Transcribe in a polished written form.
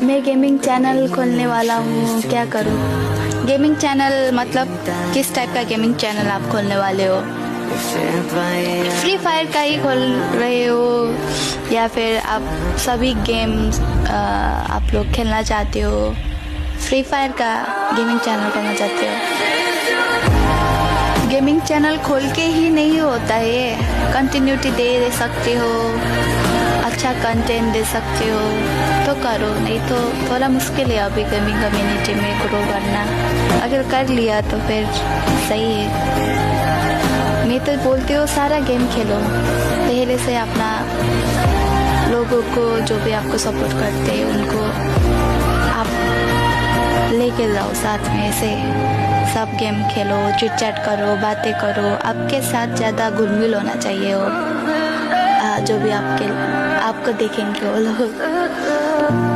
मैं gaming channel खोलने वाला हूँ, क्या करूँ? गेमिंग चैनल मतलब किस टाइप का गेमिंग चैनल आप खोलने वाले हो? फ्री फायर का ही खोल रहे हो या फिर आप सभी गेम्स आप लोग खेलना चाहते हो? फ्री फायर का गेमिंग चैनल खोलना चाहते हो? गेमिंग चैनल खोल के ही नहीं होता है, कंटिन्यूटी दे सकते हो, अच्छा कंटेंट दे सकते हो तो करो, नहीं तो थोड़ा मुश्किल है अभी गेमिंग कम्युनिटी में ग्रो करना। अगर कर लिया तो फिर सही है। मैं तो बोलती हूँ सारा गेम खेलो, पहले से अपना लोगों को जो भी आपको सपोर्ट करते हैं उनको आप लेके जाओ साथ में, ऐसे सब गेम खेलो, चिट चैट करो, बातें करो, आपके साथ ज़्यादा घुल मिल होना चाहिए हो जो भी आपको देखेंगे वो लोग।